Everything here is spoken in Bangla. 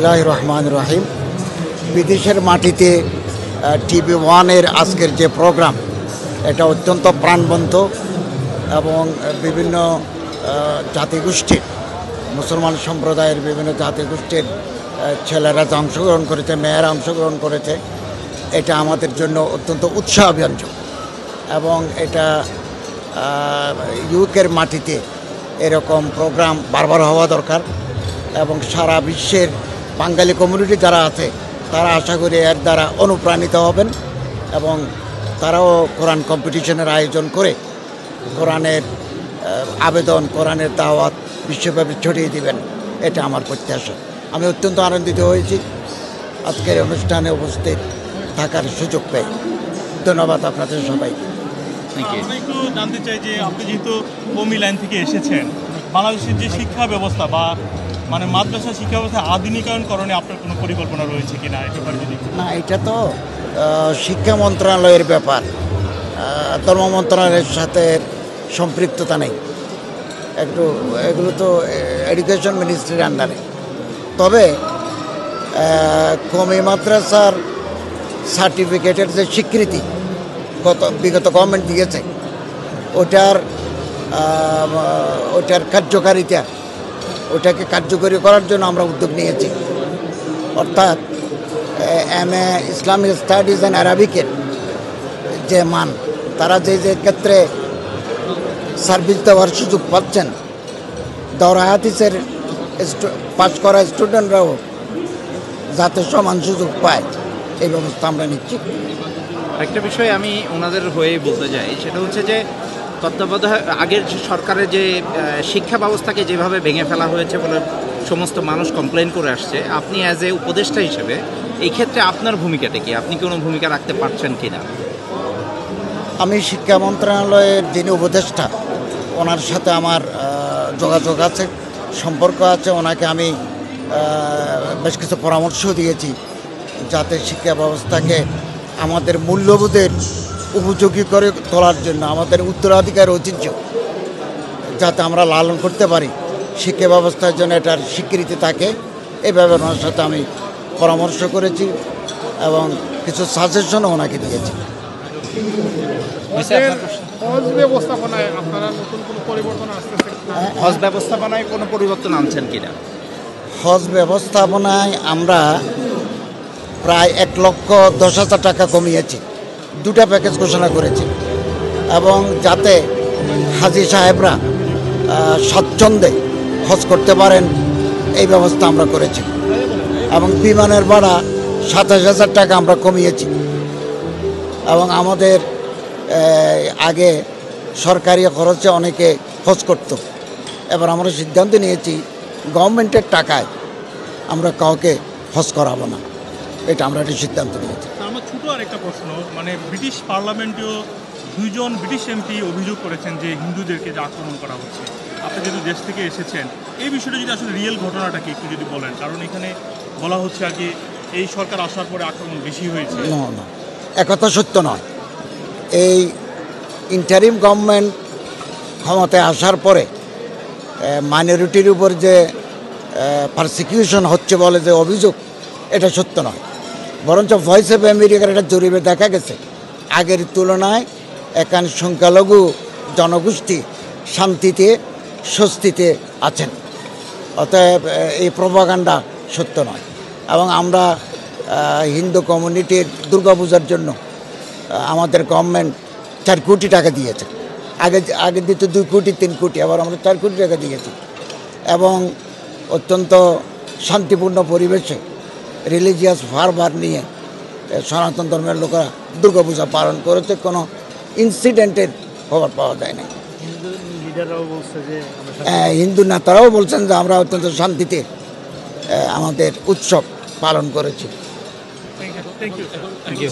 বিসমিল্লাহির রহমানির রহিম। বিদেশের মাটিতে TV1-এর আজকের যে প্রোগ্রাম, এটা অত্যন্ত প্রাণবন্ত এবং বিভিন্ন জাতিগোষ্ঠীর, মুসলমান সম্প্রদায়ের বিভিন্ন জাতিগোষ্ঠীর ছেলেরা অংশগ্রহণ করেছে, মেয়েরা অংশগ্রহণ করেছে। এটা আমাদের জন্য অত্যন্ত উৎসাহব্যঞ্জক এবং এটা ইউকের মাটিতে এরকম প্রোগ্রাম বারবার হওয়া দরকার এবং সারা বিশ্বের বাঙালি কমিউনিটি যারা আছে তারা আশা করি এর দ্বারা অনুপ্রাণিত হবেন এবং তারাও কোরআন কম্পিটিশনের আয়োজন করে কোরআনের আবেদন, কোরআনের দাওয়াত বিশ্বব্যাপী ছড়িয়ে দিবেন, এটা আমার প্রত্যাশা। আমি অত্যন্ত আনন্দিত হয়েছি আজকের অনুষ্ঠানে উপস্থিত থাকার সুযোগ পেয়ে। ধন্যবাদ আপনাদের সবাইকে। আমি একটু জানতে চাই যে আপনি যেহেতু কওমি লাইন থেকে এসেছেন, বাংলাদেশের যে শিক্ষা ব্যবস্থা বা মাদ্রাসা শিক্ষা ব্যবস্থা আধুনিকায়নকরণে আপনার কোনো পরিকল্পনা রয়েছে কিনা, এটা যদি? না, এটা তো শিক্ষা মন্ত্রণালয়ের ব্যাপার, ধর্ম মন্ত্রণালয়ের সাথে সম্পৃক্ততা নেই। এগুলো তো এডুকেশন মিনিস্ট্রির আন্ডারে। তবে কওমি মাদ্রাসার সার্টিফিকেটের যে স্বীকৃতি বিগত গভর্নমেন্ট দিয়েছে, ওটার কার্যকারিতা, ওটাকে কার্যকরী করার জন্য আমরা উদ্যোগ নিয়েছি। অর্থাৎ MA ইসলামিক স্টাডিজ অ্যান্ড অ্যারাবিকের যে মান, তারা যে ক্ষেত্রে সার্ভিস দেওয়ার সুযোগ পাচ্ছেন, দাওরা হাদিসের পাস করা স্টুডেন্টরাও যাতে সমান সুযোগ পায়, এই ব্যবস্থা আমরা নিচ্ছি। একটা বিষয় আমি ওনাদের হয়ে বলতে চাই, সেটা হচ্ছে যে তত্ত্বাবধায়ক আগের সরকারের যে শিক্ষা ব্যবস্থাকে যেভাবে ভেঙে ফেলা হয়েছে বলে সমস্ত মানুষ কমপ্লেন করে আসছে, আপনি অ্যাজ এ উপদেষ্টা হিসেবে এই ক্ষেত্রে আপনার ভূমিকাটা কি? আপনি কোনো ভূমিকা রাখতে পারছেন কি না? আমি শিক্ষা মন্ত্রণালয়ের যিনি উপদেষ্টা, ওনার সাথে আমার যোগাযোগ আছে, সম্পর্ক আছে। ওনাকে আমি বেশ কিছু পরামর্শ দিয়েছি যাতে শিক্ষা ব্যবস্থাকে আমাদের মূল্যবোধের উপযোগী করে তোলার জন্য, আমাদের উত্তরাধিকার ঐতিহ্য যাতে আমরা লালন করতে পারি, শিক্ষা ব্যবস্থার জন্য এটার স্বীকৃতি থাকে, এই ব্যাপারে ওনার সাথে আমি পরামর্শ করেছি এবং কিছু সাজেশনও ওনাকে দিয়েছি। হজ ব্যবস্থাপনায় কোনো পরিবর্তন আনছেন কিনা? হজ ব্যবস্থাপনায় আমরা প্রায় 1,10,000 টাকা কমিয়েছি, 2টা প্যাকেজ ঘোষণা করেছি এবং যাতে হাজি সাহেবরা স্বচ্ছন্দে হজ করতে পারেন এই ব্যবস্থা আমরা করেছি এবং বিমানের ভাড়া 27,000 টাকা আমরা কমিয়েছি এবং আমাদের আগে সরকারি খরচে অনেকে হজ করত, এবার আমরা সিদ্ধান্ত নিয়েছি গভর্নমেন্টের টাকায় আমরা কাউকে হজ করাবো না, এটা আমরা একটা সিদ্ধান্ত নিয়েছি। আমার ছোট আরেকটা প্রশ্ন, ব্রিটিশ পার্লামেন্টেও 2জন ব্রিটিশ MP অভিযোগ করেছেন যে হিন্দুদেরকে যে আক্রমণ করা হচ্ছে। আপনি যেহেতু দেশ থেকে এসেছেন, এই বিষয়টা যদি আসলে রিয়েল ঘটনাটাকে একটু যদি বলেন, কারণ এখানে বলা হচ্ছে আর কি এই সরকার আসার পরে আক্রমণ বেশি হয়েছে। না, একথা সত্য নয়। এই ইন্টারিম গভর্নমেন্ট ক্ষমতায় আসার পরে মাইনরিটির উপর যে পারসিকিউশন হচ্ছে বলে যে অভিযোগ, এটা সত্য নয়। বরঞ্চ ভয়েস অফ আমেরিকার একটা জরিপে দেখা গেছে আগের তুলনায় এখানে সংখ্যালঘু জনগোষ্ঠী শান্তিতে, স্বস্তিতে আছেন। অতএব এই প্রপাগান্ডা সত্য নয়। এবং আমরা হিন্দু কমিউনিটির দুর্গাপূজার জন্য আমাদের গভর্নমেন্ট 4 কোটি টাকা দিয়েছে। আগে দিত 2 কোটি 3 কোটি, আবার আমরা 4 কোটি টাকা দিয়েছি এবং অত্যন্ত শান্তিপূর্ণ পরিবেশে রিলিজিয়াস ফারবার নিয়ে সনাতন ধর্মের লোকেরা দুর্গাপূজা পালন করেছে, কোনো ইনসিডেন্টের খবর পাওয়া যায় না। হিন্দু নেতারাও বলছেন যে আমরা অত্যন্ত শান্তিতে আমাদের উৎসব পালন করেছি। Thank you.